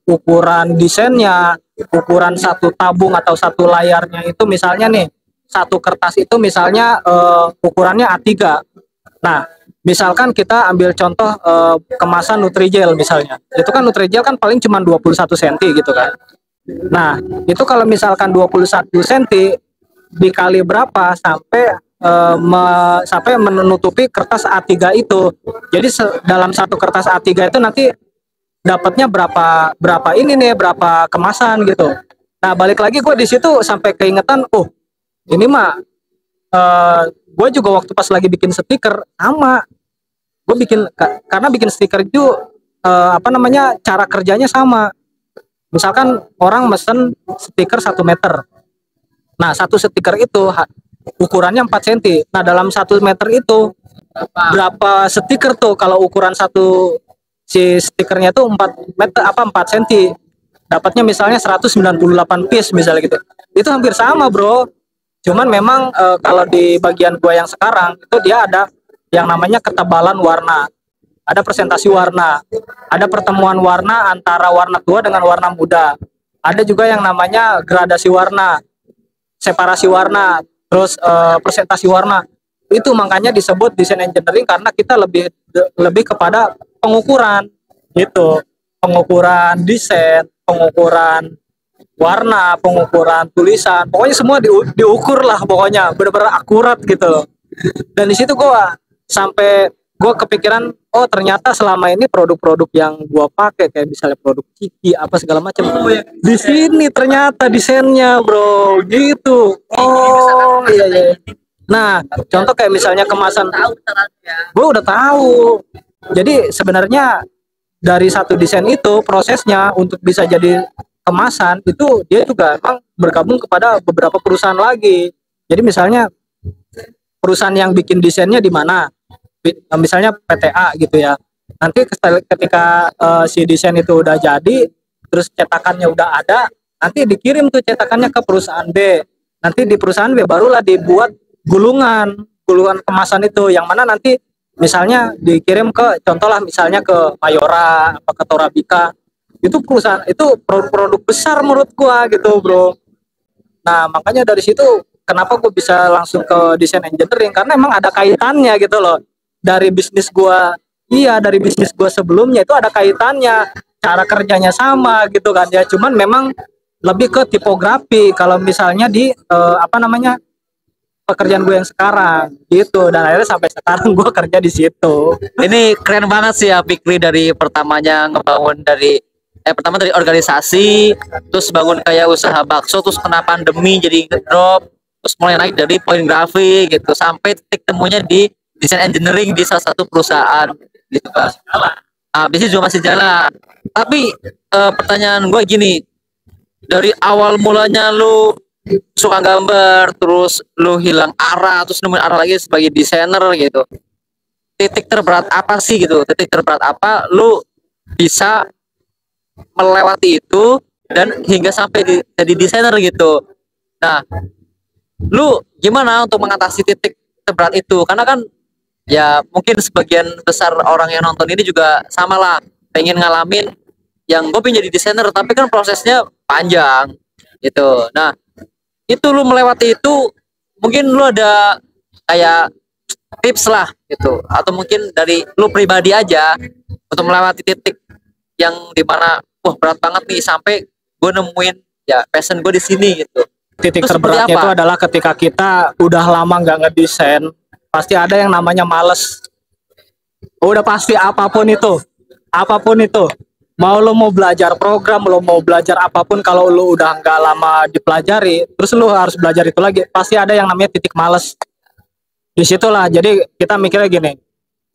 ukuran desainnya, ukuran satu tabung atau satu layarnya itu misalnya nih, satu kertas itu misalnya ukurannya A3. Nah, misalkan kita ambil contoh kemasan Nutrijel misalnya. Itu kan Nutrijel kan paling cuma 21 cm gitu kan. Nah, itu kalau misalkan 21 cm dikali berapa sampai sampai menutupi kertas A3 itu. Jadi dalam satu kertas A3 itu nanti dapatnya berapa ini nih, berapa kemasan gitu. Nah, balik lagi gue di situ sampai keingetan, oh ini mah gue juga waktu pas lagi bikin stiker sama, gue bikin karena bikin stiker itu apa namanya, cara kerjanya sama. Misalkan orang mesen stiker 1 meter, nah satu stiker itu ukurannya 4 cm. Nah dalam 1 meter itu berapa stiker tuh? Kalau ukuran satu si stikernya tuh 4 meter apa 4 cm, dapatnya misalnya 198 piece misalnya gitu. Itu hampir sama bro. Cuman memang kalau di bagian gua yang sekarang itu dia ada yang namanya ketebalan warna, ada presentasi warna, ada pertemuan warna antara warna tua dengan warna muda, ada juga yang namanya gradasi warna, separasi warna, terus presentasi warna. Itu makanya disebut desain engineering karena kita lebih kepada pengukuran gitu, pengukuran desain, pengukuran warna, pengukuran tulisan, pokoknya semua diukur lah, pokoknya benar-benar akurat gitu loh. Dan di situ gue kepikiran, oh ternyata selama ini produk-produk yang gue pakai kayak misalnya produk Ciki apa segala macam, di sini ternyata desainnya bro gitu. Oh iya iya. Nah contoh kayak misalnya kemasan, gue udah tahu. Jadi sebenarnya dari satu desain itu prosesnya untuk bisa jadi kemasan itu dia juga emang bergabung kepada beberapa perusahaan lagi. Jadi misalnya perusahaan yang bikin desainnya di mana, misalnya PTA gitu ya. Nanti ketika si desain itu udah jadi, terus cetakannya udah ada, nanti dikirim tuh cetakannya ke perusahaan B. Nanti di perusahaan B barulah dibuat gulungan kemasan itu, yang mana nanti misalnya dikirim ke, contoh lah misalnya ke Mayora apa ke Torabika. Itu perusahaan itu produk-produk besar menurut gua gitu bro. Nah makanya dari situ kenapa gua bisa langsung ke desain engineering, karena emang ada kaitannya gitu loh dari bisnis gua. Iya, dari bisnis gua sebelumnya itu ada kaitannya, cara kerjanya sama gitu kan ya, cuman memang lebih ke tipografi kalau misalnya di apa namanya, pekerjaan gue yang sekarang gitu. Dan akhirnya sampai sekarang gue kerja di situ. Ini keren banget sih ya Fikri, dari pertamanya ngebangun dari pertama dari organisasi, terus bangun kayak usaha bakso, terus kena pandemi jadi ngedrop, terus mulai naik dari point grafik gitu sampai titik temunya di desain engineering di salah satu perusahaan gitu kan. Bisnis juga masih jalan. Tapi pertanyaan gue gini, dari awal mulanya lu suka gambar, terus lu hilang arah, terus nemuin arah lagi sebagai desainer gitu, titik terberat apa sih gitu, titik terberat apa lu bisa melewati itu dan hingga sampai jadi desainer gitu. Nah lu gimana untuk mengatasi titik terberat itu, karena kan ya mungkin sebagian besar orang yang nonton ini juga sama lah, pengen ngalamin yang gue pengen jadi desainer tapi kan prosesnya panjang gitu. Nah itu lu melewati itu, mungkin lu ada kayak tips lah gitu, atau mungkin dari lu pribadi aja untuk melewati titik yang dimana wah berat banget nih sampai gue nemuin ya passion gue di sini gitu. Titik Terus terberatnya itu adalah ketika kita udah lama nggak ngedesain, pasti ada yang namanya males. Udah pasti apapun itu Mau lo mau belajar program, lo mau belajar apapun, kalau lo udah nggak lama dipelajari, terus lo harus belajar itu lagi, pasti ada yang namanya titik males. Disitulah, jadi kita mikirnya gini,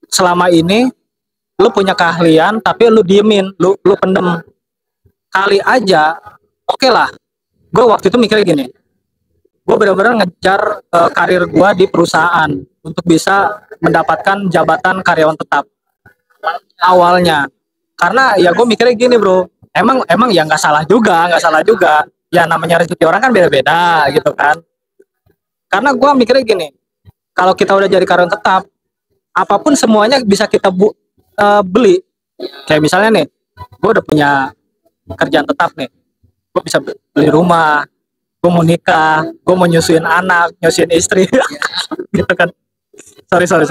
selama ini lu punya keahlian tapi lu diemin, lu pendem. Kali aja, oke lah, gue waktu itu mikirnya gini, gue benar-benar ngejar karir gue di perusahaan untuk bisa mendapatkan jabatan karyawan tetap awalnya. Karena ya gue mikirnya gini bro, emang ya nggak salah juga ya, namanya rezeki orang kan beda-beda gitu kan. Karena gue mikirnya gini, kalau kita udah jadi karyawan tetap, apapun semuanya bisa kita beli. Kayak misalnya nih, gue udah punya kerjaan tetap nih, gue bisa beli rumah, gue mau nikah, gue mau nyusuin anak, nyusuin istri, gitu kan. Sorry. Terus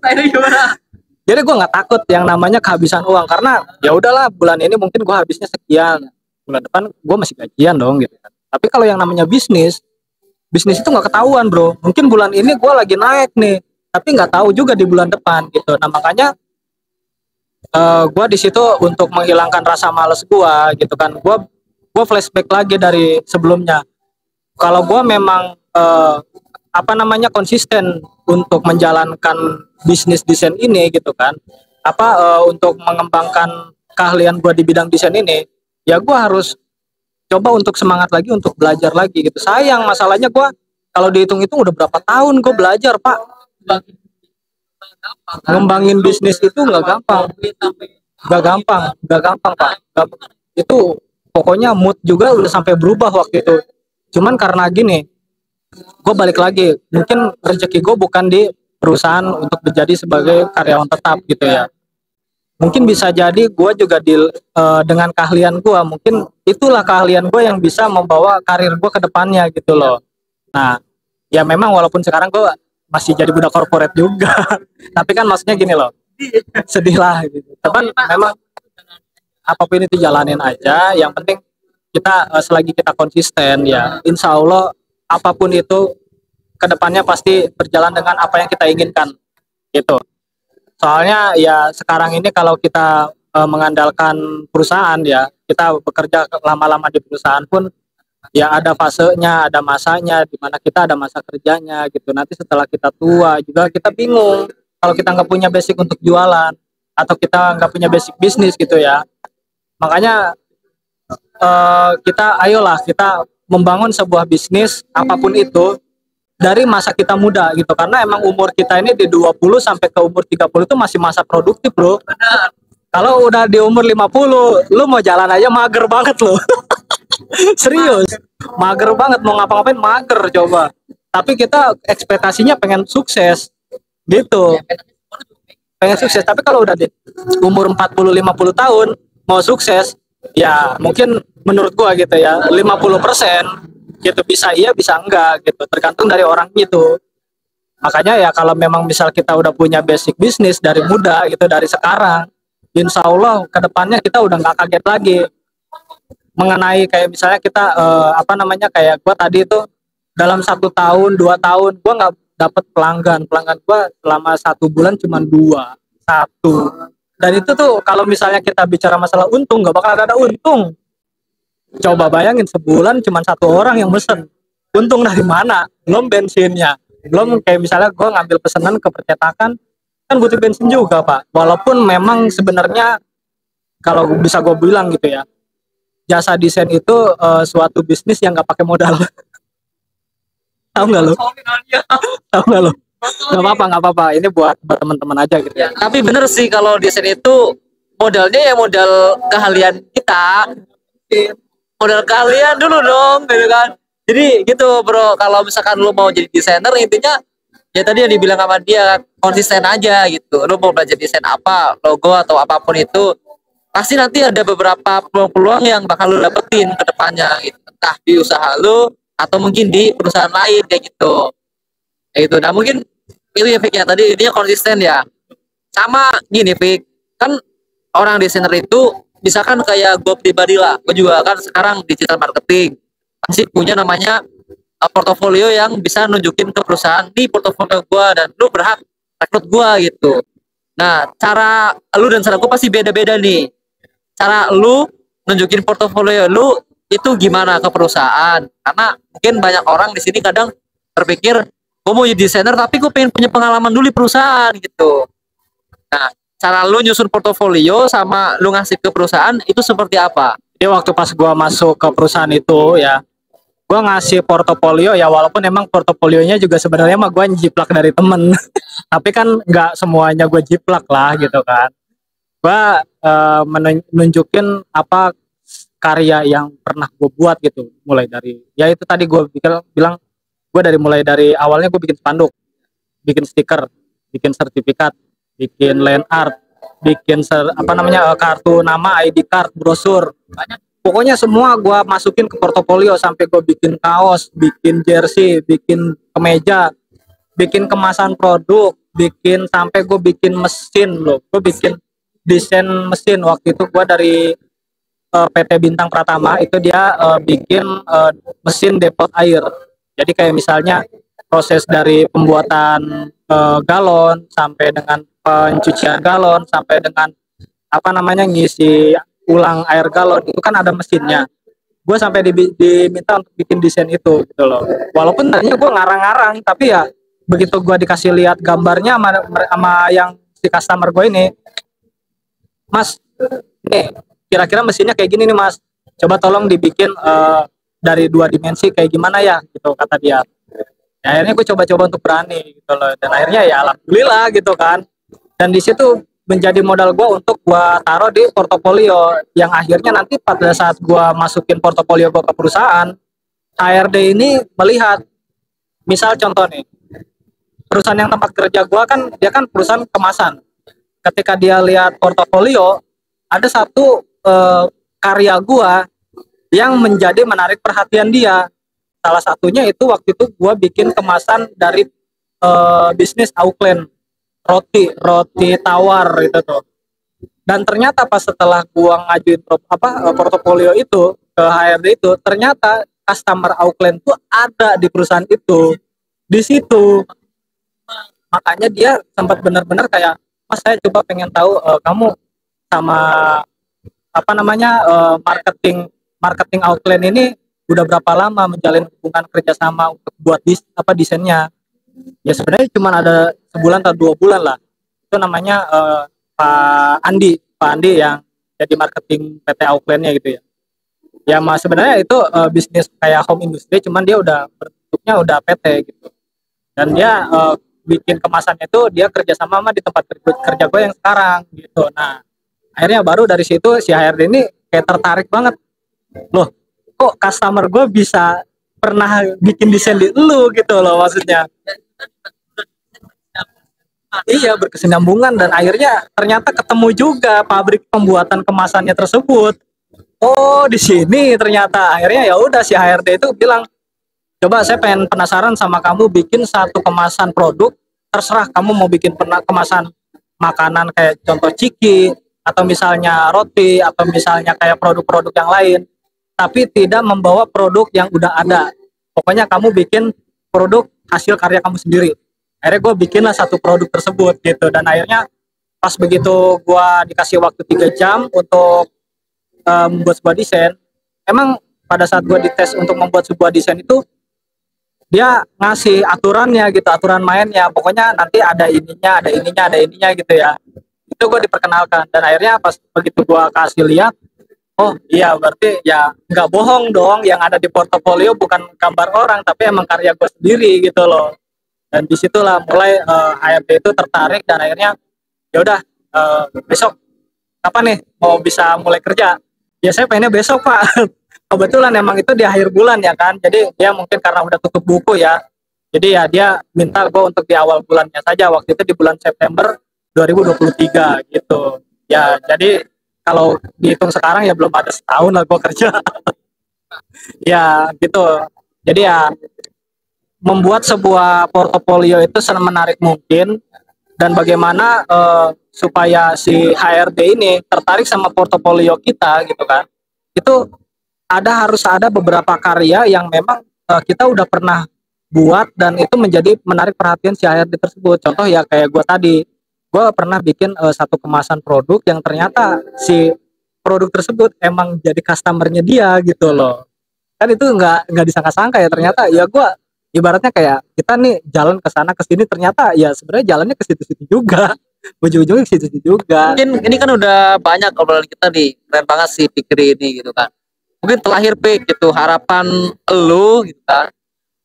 akhirnya gimana? Jadi gue nggak takut yang namanya kehabisan uang, karena ya udahlah, bulan ini mungkin gue habisnya sekian, bulan depan gue masih gajian dong gitu kan. Tapi kalau yang namanya bisnis itu nggak ketahuan bro. Mungkin bulan ini gue lagi naik nih, tapi nggak tahu juga di bulan depan gitu. Nah makanya gue di situ untuk menghilangkan rasa males gue gitu kan. Gue flashback lagi dari sebelumnya. Kalau gue memang konsisten untuk menjalankan bisnis desain ini gitu kan, untuk mengembangkan keahlian gue di bidang desain ini, ya gue harus coba untuk semangat lagi untuk belajar lagi gitu. Sayang, masalahnya gue kalau dihitung-hitung udah berapa tahun gue belajar pak. Ngembangin bisnis itu nggak gampang pak. Itu pokoknya mood juga udah sampai berubah waktu itu. Cuman karena gini, gue balik lagi, mungkin rezeki gue bukan di perusahaan untuk menjadi sebagai karyawan tetap gitu ya. Mungkin bisa jadi gue juga dengan keahlian gue, mungkin itulah keahlian gue yang bisa membawa karir gue ke depannya gitu loh. Nah ya memang walaupun sekarang gue masih jadi budak korporat juga tapi kan maksudnya gini loh, sedih lah gitu. Tapi memang apapun itu jalanin aja, yang penting kita selagi kita konsisten ya insya Allah apapun itu kedepannya pasti berjalan dengan apa yang kita inginkan gitu. Soalnya ya sekarang ini kalau kita mengandalkan perusahaan, ya kita bekerja lama-lama di perusahaan pun ya ada fasenya, ada masanya, di mana kita ada masa kerjanya gitu. Nanti setelah kita tua juga kita bingung kalau kita nggak punya basic untuk jualan atau kita nggak punya basic bisnis gitu ya. Makanya ayolah kita membangun sebuah bisnis apapun itu dari masa kita muda gitu, karena emang umur kita ini di 20 sampai ke umur 30 itu masih masa produktif bro. Kalau udah di umur 50 lu mau jalan aja mager banget loh. Serius, mager banget, mau ngapa-ngapain mager coba. Tapi kita ekspektasinya pengen sukses gitu, pengen sukses. Tapi kalau udah di umur 40-50 tahun mau sukses, ya mungkin menurut gua gitu ya 50% gitu, bisa iya bisa enggak gitu, tergantung dari orang gitu. Makanya ya kalau memang misal kita udah punya basic bisnis dari muda gitu, dari sekarang, insya Allah kedepannya kita udah nggak kaget lagi mengenai kayak misalnya kita kayak gua tadi itu dalam 1 tahun 2 tahun gua nggak dapet pelanggan gua selama 1 bulan cuma 1. Dan itu tuh kalau misalnya kita bicara masalah untung, nggak bakal ada untung. Coba bayangin sebulan cuma 1 orang yang mesen, untung dari mana? Belum bensinnya, belum kayak misalnya gue ngambil pesanan ke percetakan kan butuh bensin juga pak. Walaupun memang sebenarnya kalau bisa gue bilang gitu ya, jasa desain itu suatu bisnis yang nggak pakai modal. Tahu nggak lo? Tahu nggak lo? Nggak apa-apa. Ini buat teman-teman aja gitu ya. Tapi bener sih kalau desain itu modalnya ya modal keahlian kita, modal keahlian dulu dong, gitu kan. Jadi gitu bro, kalau misalkan lu mau jadi desainer, intinya ya tadi yang dibilang sama dia, konsisten aja gitu. Lu mau belajar desain apa, logo atau apapun itu, pasti nanti ada beberapa peluang-peluang yang bakal lu dapetin ke depannya gitu. Entah di usaha lu atau mungkin di perusahaan lain kayak gitu. Kayak gitu. Nah mungkin itu ya Fik ya, tadi dia konsisten ya. Sama gini Fik, kan orang desainer itu misalkan kayak gue pribadi lah, gue juga kan sekarang digital marketing, pasti punya namanya portofolio yang bisa nunjukin ke perusahaan di portofolio gue, dan lu berhak rekrut gue gitu. Nah cara lu dan cara gue pasti beda-beda nih. cara lu nunjukin portofolio lu itu gimana ke perusahaan? Karena mungkin banyak orang di sini kadang berpikir gue mau jadi desainer tapi gue pengen punya pengalaman dulu di perusahaan gitu. Nah, cara lu nyusun portofolio sama lu ngasih ke perusahaan itu seperti apa? Jadi waktu pas gua masuk ke perusahaan itu ya, gua ngasih portofolio ya, walaupun emang portofolionya juga sebenarnya mah gua jiplak dari temen. Tapi kan nggak semuanya gua jiplak lah gitu kan. Gua menunjukin apa karya yang pernah gue buat gitu, mulai dari ya itu tadi gue bilang gue mulai dari awalnya gue bikin spanduk, bikin stiker, bikin sertifikat, bikin land art, bikin apa namanya kartu nama, ID card, brosur, pokoknya semua gue masukin ke portofolio sampai gue bikin kaos, bikin jersey, bikin kemeja, bikin kemasan produk, bikin sampai gue bikin mesin loh, gue bikin desain mesin. Waktu itu gue dari PT Bintang Pratama itu dia bikin mesin depot air. Jadi kayak misalnya proses dari pembuatan galon sampai dengan pencucian galon sampai dengan apa namanya ngisi ulang air galon itu kan ada mesinnya. Gue sampai diminta untuk bikin desain itu gitu loh. Walaupun tadinya gue ngarang-ngarang tapi ya begitu gue dikasih lihat gambarnya sama yang si customer gue ini, Mas, nih kira-kira mesinnya kayak gini nih Mas, coba tolong dibikin dari 2 dimensi kayak gimana ya gitu kata dia. Ya, akhirnya gue coba-coba untuk berani gitu loh, dan akhirnya ya alhamdulillah gitu kan. Dan di situ menjadi modal gue untuk gue taruh di portofolio yang akhirnya nanti pada saat gue masukin portofolio gue ke perusahaan, HRD ini melihat, misal contoh nih, perusahaan yang tempat kerja gue kan dia kan perusahaan kemasan. Ketika dia lihat portofolio, ada satu karya gua yang menjadi menarik perhatian dia. Salah satunya itu waktu itu gua bikin kemasan dari bisnis Auckland, roti tawar itu tuh. Dan ternyata pas setelah gua ngajuin portofolio itu ke HRD itu, ternyata customer Auckland tuh ada di perusahaan itu. Di situ makanya dia sempat benar-benar kayak, Mas saya coba pengen tahu kamu sama apa namanya marketing Auckland ini udah berapa lama menjalin hubungan kerjasama untuk buat desainnya. Ya sebenarnya cuma ada sebulan atau 2 bulan lah. Itu namanya Pak Andi yang jadi marketing PT Aucklandnya gitu ya. Ya mas sebenarnya itu bisnis kayak home industry, cuman dia udah bentuknya udah PT gitu. Dan dia bikin kemasan itu dia kerjasama sama di tempat kerja gue yang sekarang gitu. Nah akhirnya baru dari situ si HRD ini kayak tertarik banget, loh kok customer gue bisa pernah bikin desain di lu gitu loh maksudnya. Iya berkesinambungan, dan akhirnya ternyata ketemu juga pabrik pembuatan kemasannya tersebut. Oh di sini ternyata. Akhirnya ya udah si HRD itu bilang, coba saya pengen penasaran sama kamu bikin satu kemasan produk, terserah kamu mau bikin kemasan makanan kayak contoh ciki atau misalnya roti atau misalnya kayak produk-produk yang lain, tapi tidak membawa produk yang udah ada. Pokoknya kamu bikin produk hasil karya kamu sendiri. Akhirnya gue bikinlah satu produk tersebut gitu, dan akhirnya pas begitu gue dikasih waktu 3 jam untuk membuat sebuah desain, emang pada saat gue dites untuk membuat sebuah desain itu dia ngasih aturannya gitu, aturan mainnya, pokoknya nanti ada ininya gitu ya. Itu gue diperkenalkan, dan akhirnya pas begitu gue kasih lihat, oh iya berarti ya nggak bohong dong, yang ada di portofolio bukan gambar orang tapi emang karya gue sendiri gitu loh. Dan disitulah mulai HRD itu tertarik, dan akhirnya ya udah besok kapan nih mau bisa mulai kerja. Ya saya pengennya besok Pak. Kebetulan emang itu di akhir bulan ya kan, jadi dia mungkin karena udah tutup buku ya, jadi ya dia minta gue untuk di awal bulannya saja, waktu itu di bulan September 2023 gitu ya. Jadi kalau dihitung sekarang ya belum ada setahun lah gue kerja. Ya gitu. Jadi ya membuat sebuah portofolio itu semenarik mungkin, dan bagaimana supaya si HRD ini tertarik sama portofolio kita gitu kan. Itu harus ada beberapa karya yang memang kita udah pernah buat dan itu menjadi menarik perhatian si HRD tersebut. Contoh ya kayak gue tadi, gue pernah bikin satu kemasan produk yang ternyata si produk tersebut emang jadi customernya dia gitu loh. Kan itu nggak disangka-sangka ya, ternyata ya gua ibaratnya kayak kita nih jalan ke sana ke sini, ternyata ya sebenarnya jalannya ke situ-situ juga. Ujung-ujungnya ke situ juga. Mungkin ini kan udah banyak obrolan kita nih, keren banget sih Fikri ini gitu kan. Mungkin terakhir Pik gitu, harapan lu gitu kan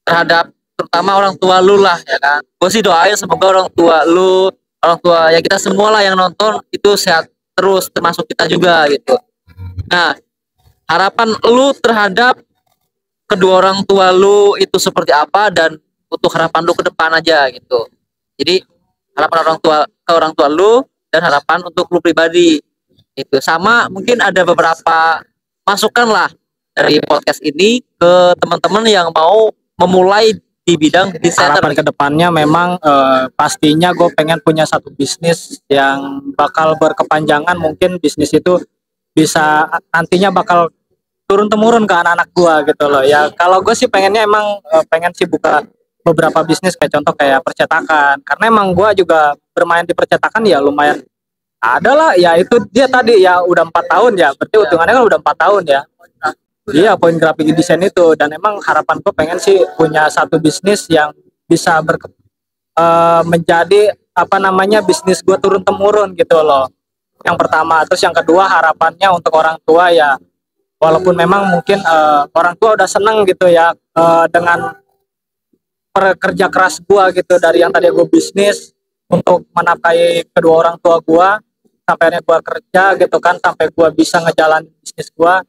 terhadap terutama orang tua lu lah ya kan. Gue sih doain semoga orang tua lu, orang tua ya kita semua lah yang nonton itu sehat terus, termasuk kita juga gitu. Nah, harapan lu terhadap kedua orang tua lu itu seperti apa, dan untuk harapan lu ke depan aja gitu. Jadi harapan orang tua ke orang tua lu dan harapan untuk lu pribadi itu, sama mungkin ada beberapa masukan lah dari podcast ini ke teman-teman yang mau memulai di bidang desainer. Harapan kedepannya memang pastinya gue pengen punya satu bisnis yang bakal berkepanjangan. Mungkin bisnis itu bisa nantinya bakal turun temurun ke anak-anak gue gitu loh ya. Kalau gue sih pengennya emang pengen sih buka beberapa bisnis, kayak contoh kayak percetakan, karena emang gue juga bermain di percetakan ya lumayan ada lah ya. Itu dia tadi ya udah 4 tahun ya, berarti hitungannya kan udah 4 tahun ya. Iya, poin grafik desain itu. Dan emang harapan gue pengen sih punya satu bisnis yang bisa menjadi apa namanya bisnis gue turun temurun gitu loh. Yang pertama. Terus yang kedua, harapannya untuk orang tua ya, walaupun memang mungkin orang tua udah seneng gitu ya dengan pekerja keras gua gitu, dari yang tadi gua bisnis untuk menafkahi kedua orang tua gua, sampai akhirnya gua kerja gitu kan, sampai gua bisa ngejalanin bisnis gua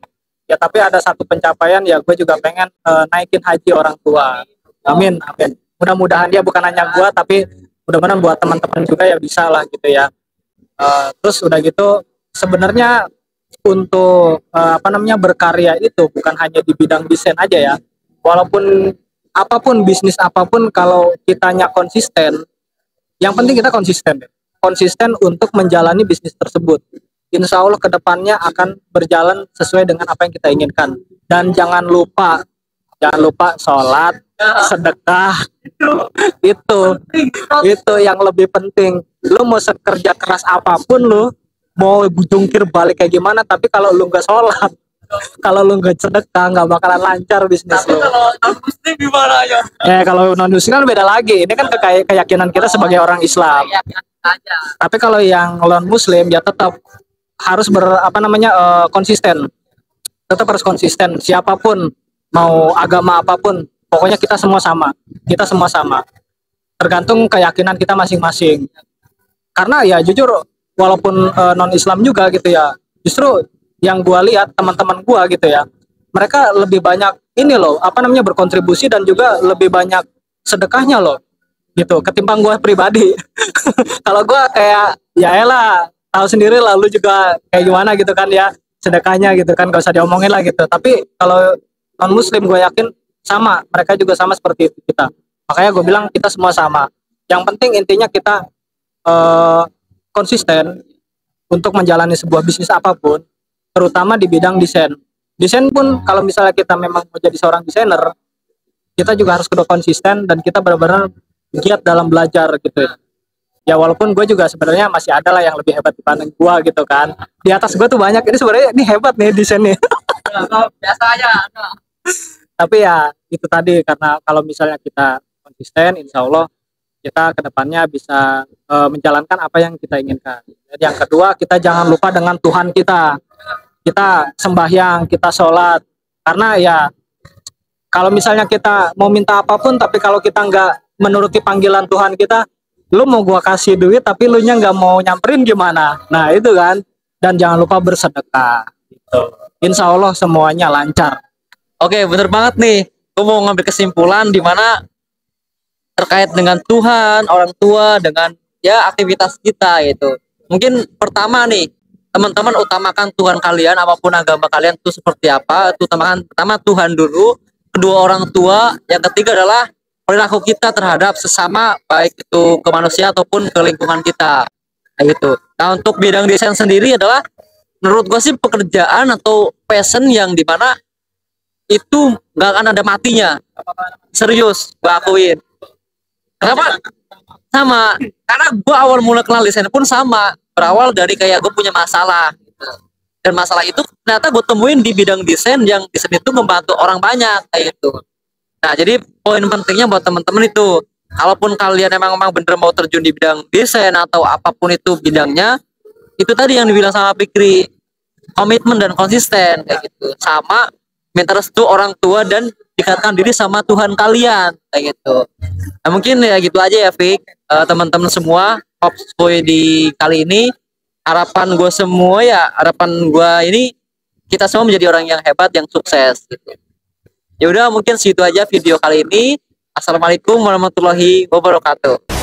ya. Tapi ada satu pencapaian ya, gua juga pengen naikin haji orang tua. Amin, amin. Mudah-mudahan dia bukan hanya gua, tapi mudah-mudahan buat teman-teman juga ya bisa lah gitu ya. Terus udah gitu sebenarnya untuk apa namanya berkarya itu bukan hanya di bidang desain aja ya. Walaupun apapun, bisnis apapun, kalau kitanya konsisten, yang penting kita konsisten untuk menjalani bisnis tersebut. Insya Allah kedepannya akan berjalan sesuai dengan apa yang kita inginkan. Dan jangan lupa sholat, sedekah, itu yang lebih penting. Lu mau sekerja keras apapun, lu mau jungkir balik kayak gimana, tapi kalau lu nggak sholat, kalau lu nggak sedekah, nggak bakalan lancar bisnis lu. Kalau non muslim gimana ya? Kalau non muslim kan beda lagi. Ini kan keyakinan kita sebagai orang Islam. Tapi kalau yang non muslim ya tetap harus konsisten. Tetap harus konsisten. Siapapun, mau agama apapun, pokoknya kita semua sama. Tergantung keyakinan kita masing-masing. Karena ya jujur, walaupun non Islam juga gitu ya, justru yang gua lihat teman-teman gua gitu ya, mereka lebih banyak ini loh, berkontribusi dan juga lebih banyak sedekahnya loh gitu ketimbang gua pribadi. Kalau gua kayak ya elah, tahu sendiri lah lu juga kayak gimana gitu kan ya, sedekahnya gitu kan, gak usah diomongin lah gitu. Tapi kalau non muslim gue yakin sama, mereka juga sama seperti itu kita. Makanya gue bilang kita semua sama. Yang penting intinya kita konsisten untuk menjalani sebuah bisnis apapun, terutama di bidang desain. Desain pun kalau misalnya kita memang mau jadi seorang desainer, kita juga harus kudu konsisten dan kita benar-benar giat dalam belajar gitu ya. Ya walaupun gue juga sebenarnya masih ada lah yang lebih hebat dibanding gue gitu kan. Di atas gue tuh banyak, ini sebenarnya ini hebat nih desainnya. Biasa aja. Tapi ya itu tadi, karena kalau misalnya kita konsisten, insya Allah kita kedepannya bisa menjalankan apa yang kita inginkan. Dan yang kedua, kita jangan lupa dengan Tuhan kita. Kita sembahyang, kita sholat. Karena ya kalau misalnya kita mau minta apapun, tapi kalau kita nggak menuruti panggilan Tuhan kita, lu mau gua kasih duit tapi lu nya nggak mau nyamperin gimana? Nah itu kan. Dan jangan lupa bersedekah. Gitu. Insya Allah semuanya lancar. Oke, bener banget nih. Gue mau ngambil kesimpulan di mana terkait dengan Tuhan, orang tua, dengan ya aktivitas kita gitu. Mungkin pertama nih, teman-teman utamakan Tuhan kalian, apapun agama kalian itu seperti apa, itu utamakan pertama Tuhan dulu, kedua orang tua, yang ketiga adalah perilaku kita terhadap sesama, baik itu ke manusia ataupun ke lingkungan kita. Kayak gitu. Nah, untuk bidang desain sendiri adalah menurut gue sih pekerjaan atau passion yang dimana itu nggak akan ada matinya. Serius, gue akuin. Kenapa? Sama, karena gue awal mula kenal desain pun sama, berawal dari kayak gue punya masalah gitu. Dan masalah itu ternyata gue temuin di bidang desain, yang desain itu membantu orang banyak kayak gitu. Nah, jadi poin pentingnya buat teman-teman itu, kalaupun kalian emang bener mau terjun di bidang desain atau apapun itu bidangnya, itu tadi yang dibilang sama Fikri, komitmen dan konsisten kayak gitu, sama minta restu orang tua dan dekatkan diri sama Tuhan kalian kayak gitu. Nah, mungkin ya gitu aja ya Fik. Teman-teman semua, Popsboy di kali ini, harapan gue ini kita semua menjadi orang yang hebat, yang sukses gitu. Ya udah, mungkin segitu aja video kali ini. Assalamualaikum warahmatullahi wabarakatuh.